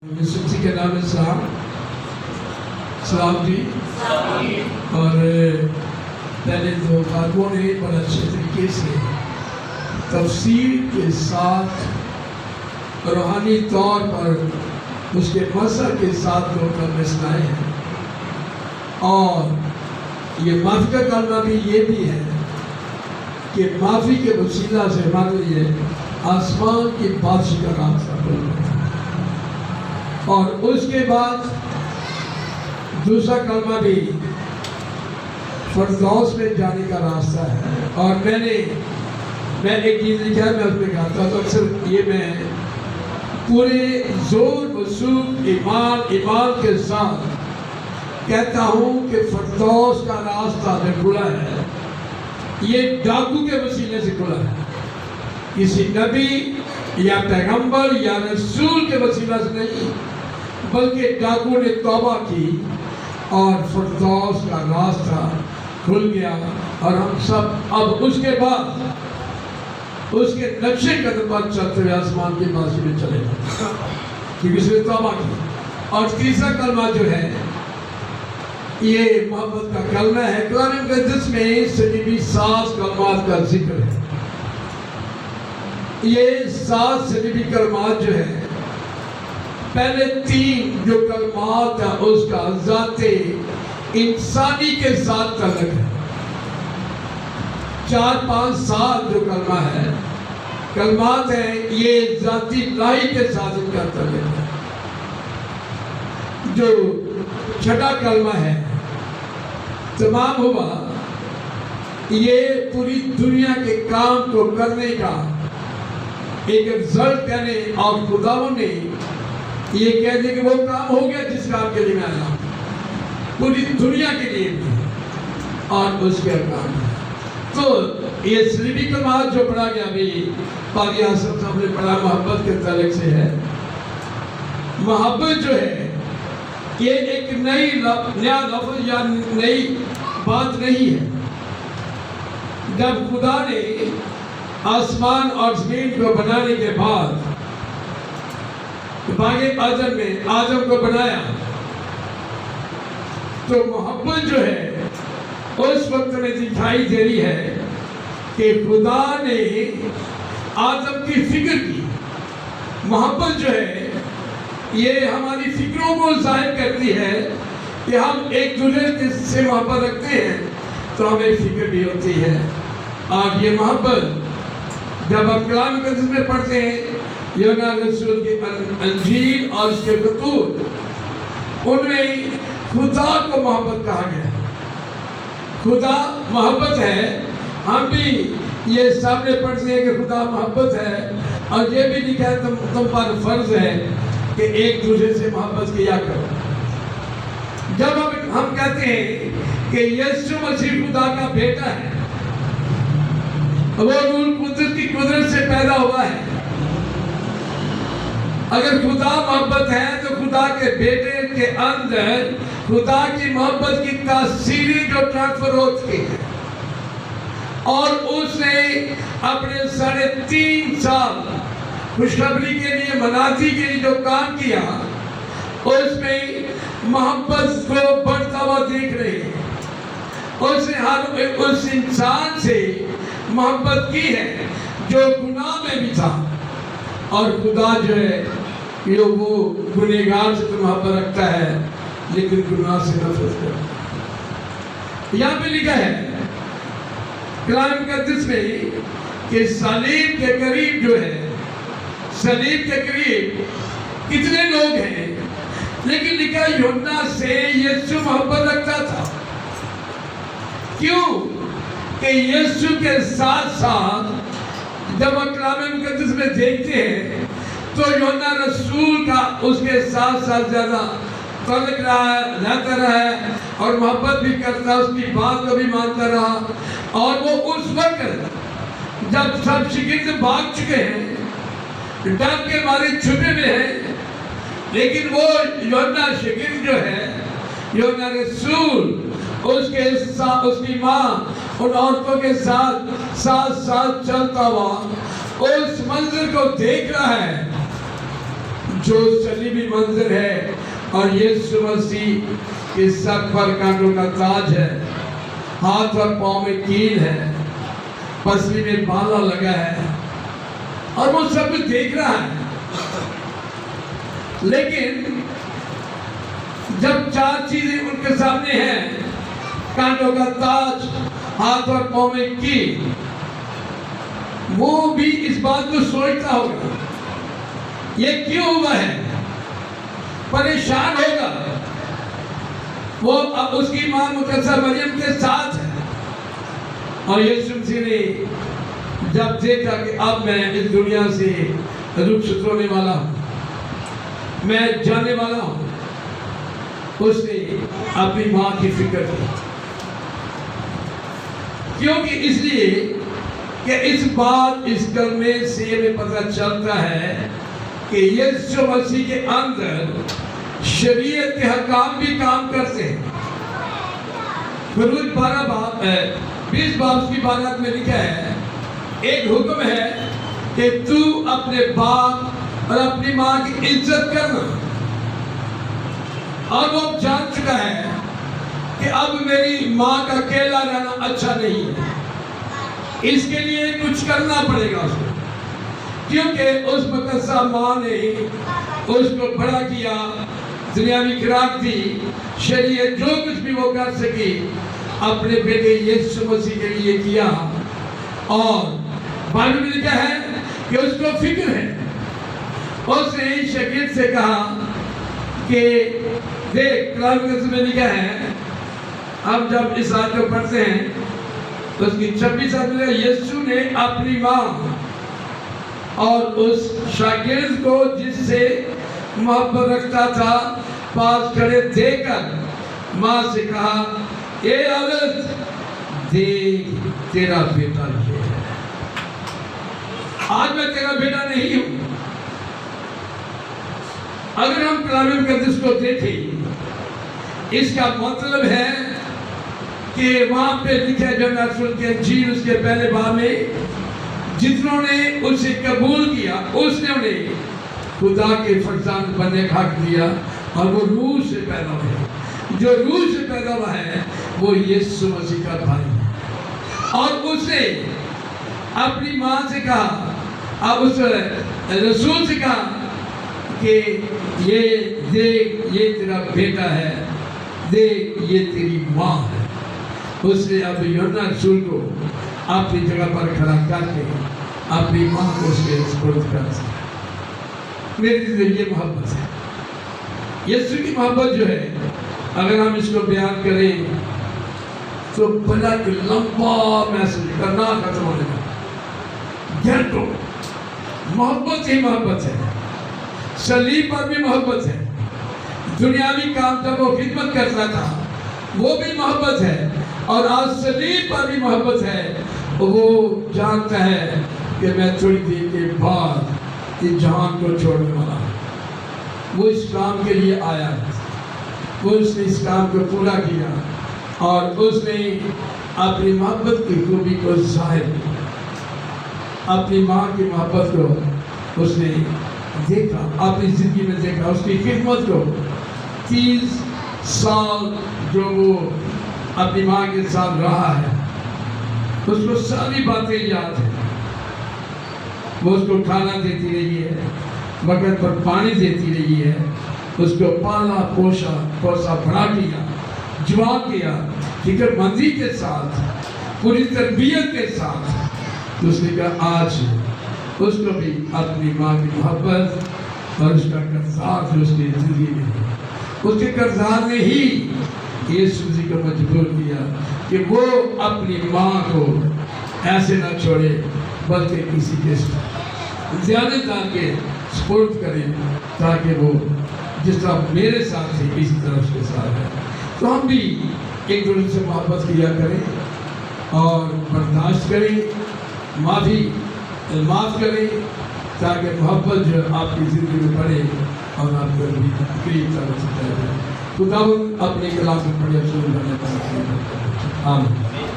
یوسف کے نام میں سلام جی اور پہلے دو خاتموں نے بڑا اچھے طریقے سے تفسیر کے ساتھ روحانی طور پر اس کے مذہب کے ساتھ لوگ کلمے سنائے ہیں، اور یہ معافی کا کلمہ بھی یہ بھی ہے کہ معافی کے وسیلہ سے ہمارے لیے آسمان کی بادشاہی کا راستہ کھل گیا۔ اور اس کے بعد دوسرا کلمہ بھی فردوس میں جانے کا راستہ ہے، اور میں ایک چیز لکھا ہے، میں اس میں کہتا ہوں تو اکثر یہ میں پورے زور و سوق ایمان کے ساتھ کہتا ہوں کہ فردوس کا راستہ جو کھلا ہے یہ ڈاکو کے وسیلے سے کھلا ہے، کسی نبی یا پیغمبر یا رسول کے وسیلہ سے نہیں، بلکہ ڈاکو نے توبہ کی اور فردوس کا راستہ کھل گیا، اور ہم سب اب اس کے بعد اس کے نقشے قدم پر چلتے ہوئے آسمان کی بادشاہی میں چلے گئے، کیونکہ اس نے توبہ کی۔ اور تیسرا کلمہ جو ہے یہ محبت کا کلمہ ہے۔ کلام مقدس میں صلیبی 7 کلمات کا ذکر ہے۔ یہ 7 صلیبی کلمات جو ہے، پہلے 3 جو کلمات ہیں اس کا ذات انسانی کے ساتھ تعلق ہے، 4 5 7 جو کلمہ ہے کلمات ہیں یہ ذاتی الہی کے ساتھ ان کا تعلق ہے۔ جو چھٹا کلمہ ہے تمام ہوا، یہ پوری دنیا کے کام کو کرنے کا ایک رزلٹ، یعنی اور خداوند نے یہ کہہ دیا کہ وہ کام ہو گیا جس کام کے لیے میں آیا پوری دنیا کے لیے بھی، اور اس کے کام ہے۔ تو یہ صلیبی کلمات جو پڑھا گیا ابھی قاضی حسن صاحب نے پڑھا، محبت کے تعلق سے ہے۔ محبت جو ہے یہ ایک نیا لفظ یا نئی بات نہیں ہے۔ جب خدا نے آسمان اور زمین کو بنانے کے بعد باغ عدن میں آدم کو بنایا، تو محبت جو ہے اس وقت میں دکھائی دے رہی ہے کہ خدا نے آدم کی فکر کی۔ محبت جو ہے یہ ہماری فکروں کو ظاہر کرتی ہے کہ ہم ایک دوسرے سے محبت رکھتے ہیں تو ہمیں فکر بھی ہوتی ہے۔ اور یہ محبت جب ہم کلام مقدس میں پڑھتے ہیں، یوحنا رسول کی انجیل اور اس کے خطوط، ان میں خدا کو محبت کہا گیا ہے۔ خدا محبت ہے، ہم بھی یہ سامنے پڑھتے ہیں کہ خدا محبت ہے، اور یہ بھی لکھا ہے تم پر فرض ہے کہ ایک دوسرے سے محبت کیا کرو۔ جب ہم کہتے ہیں کہ یسوع مسیح خدا کا بیٹا ہے، وہ روح القدس کی قدرت سے پیدا ہوا ہے، اگر خدا محبت ہے تو خدا کے بیٹے کے اندر خدا کی محبت کی تاثیریں جو ٹرانسفر ہو چکی ہیں، اور اس نے اپنے 3.5 سال خوشخبری کے لیے، منادی کے لیے جو کام کیا، اس میں محبت کو بڑھتا ہوا دیکھ رہے ہیں۔ اس نے اس انسان سے محبت کی ہے جو گناہ میں بھی تھا، اور خدا جو ہے وہ گنہگار سے تو محبت رکھتا ہے لیکن گناہ سے نفرت کرتا ہے۔ یہاں پہ لکھا ہے کلام مقدس میں کہ صلیب کے قریب جو ہے، صلیب کے قریب کتنے لوگ ہیں، لیکن لکھا یوحنا سے یسوع محبت رکھتا تھا۔ کیوں؟ کہ یسوع کے ساتھ ساتھ جب ہم کلام مقدس میں دیکھتے ہیں تو یوحنا رسول کا اس کے ساتھ ساتھ زیادہ تعلق رہتا رہا ہے، اور محبت بھی کرتا، اس کی بات کو بھی مانتا رہا۔ اور وہ اس وقت جب سب شگرد بھاگ چکے ہیں، ڈر کے مارے چھپے میں ہیں، لیکن وہ یوحنا شگرد جو ہے، یوحنا رسول اس کی ماں ان عورتوں کے ساتھ چلتا ہوا اس منظر کو دیکھ رہا ہے جو صلیبی منظر ہے اور یسوع مسیح کے سر پر کانٹوں کا تاج ہے، ہاتھ اور پاؤں میں کیل ہے، پسلی میں بالا لگا ہے، اور وہ سب کچھ دیکھ رہا ہے۔ لیکن جب چار چیزیں ان کے سامنے ہیں، کانٹوں کا تاج، ہاتھ اور پاؤں میں کیل، وہ بھی اس بات کو سوچتا ہوگا یہ کیوں ہوا ہے، پریشان ہوگا۔ وہ اس کی ماں مقدسہ مریم کے ساتھ ہے، اور یسوع مسیح نے جب دیکھا کہ اب میں اس دنیا سے رخصت ہونے والا ہوں، میں جانے والا ہوں، اس نے اپنی ماں کی فکر کی، کیونکہ اس لیے کہ اس بات اس کلمے سے ہمیں پتہ چلتا ہے کہ یسوع مسیح کے اندر شریعت کے حکام بھی کام کرتے ہیں۔ خروج 20 باب کی عبارت میں لکھا ہے، ایک حکم ہے کہ تو اپنے باپ اور اپنی ماں کی عزت کرنا، اور وہ جان چکا ہے کہ اب میری ماں کا اکیلا رہنا اچھا نہیں ہے، اس کے لیے کچھ کرنا پڑے گا اس کو، کیونکہ اس مقدسہ ماں نے اس کو بڑا کیا، دنیاوی خوراک دی، شریعت جو کچھ بھی وہ کر سکی اپنے بیٹے یسوع مسیح کے لیے کیا، اور بائبل میں لکھا ہے کہ اس کو فکر ہے۔ اس نے شاگرد سے کہا کہ دیکھ، کلام مقدس میں لکھا ہے، ہم جب اس آیت کو پڑھتے ہیں تو اس کی 26 آیت میں یسوع نے اپنی ماں اور اس شاگرد کو جس سے محبت رکھتا تھا پاس کھڑے دیکھ کر ماں سے کہا، اے عورت، دیکھ تیرا بیٹا یہ ہے، آج میں تیرا بیٹا نہیں ہوں۔ اگر ہم کلام مقدس کو دیکھیں، اس کا مطلب ہے کہ وہاں پہ لکھا ہے جو رسول کے انجیل اس کے پہلے باب میں، جتنوں نے اسے قبول کیا اس نے انہیں خدا کے فرزند بننے کا حق دیا، اور وہ روح سے پیدا ہوئے۔ جو روح سے پیدا ہوا ہے وہ یسوع مسیح کا بھائی ہے، اور اس نے اپنی ماں سے کہا، اب اس رسول سے کہا کہ یہ دیکھ یہ تیرا بیٹا ہے، دیکھ یہ تیری ماں ہے۔ اس نے اب یوحنا رسول کو اپنی جگہ پر کھڑا کر کے اپنی ماں کو اس کے سپرد کر دیا۔ میری دل یہ محبت ہے، یسوع کی محبت جو ہے، اگر ہم اس کو بیان کریں تو بڑا کہ لمبا میسج کرنا ختم ہونے کا، گھنٹوں محبت ہی محبت ہے۔ صلیب پر بھی محبت ہے، دنیاوی کام جب وہ خدمت کرتا تھا وہ بھی محبت ہے، اور آج صلیب پر بھی محبت ہے۔ وہ جانتا ہے کہ میں تھوڑی دیر کے بعد اس جہان کو چھوڑنے والا ہوں۔ وہ اس کام کے لیے آیا، وہ اس نے اس کام کو پورا کیا، اور اس نے اپنی محبت کی خوبی کو ظاہر کیا، اپنی ماں کی محبت کو اس نے دیکھا، اپنی زندگی میں دیکھا، اس کی خدمت کو 30 سال جو وہ اپنی ماں کے ساتھ رہا ہے، اس کو ساری باتیں یاد ہیں۔ وہ اس کو کھانا دیتی رہی ہے، وقت پر پانی دیتی رہی ہے، اس کو پالا پوسا بڑا کیا، جوان کیا، فکر مندی کے ساتھ، پوری تربیت کے ساتھ۔ اس نے کہا آج اس کو بھی اپنی ماں کی محبت اور اس کا کردار جو اس کی زندگی میں ہے، اس کے کردار نے ہی یسوع مسیح کو مجبور کیا کہ وہ اپنی ماں کو ایسے نہ چھوڑے، بلکہ کسی کے زیادہ تر کے سپورٹ کرے، تاکہ وہ جس طرح میرے ساتھ تھے اسی طرح اس کے ساتھ ہے۔ تو ہم بھی ایک دوسرے سے محبت کیا کریں اور برداشت کریں، معاف کریں، تاکہ محبت جو آپ کی زندگی میں پڑے اور آپ کو بھی قریب طرح سے جائے۔ خداوند اپنے کلام میں پڑھے سن کرنے کا آمین۔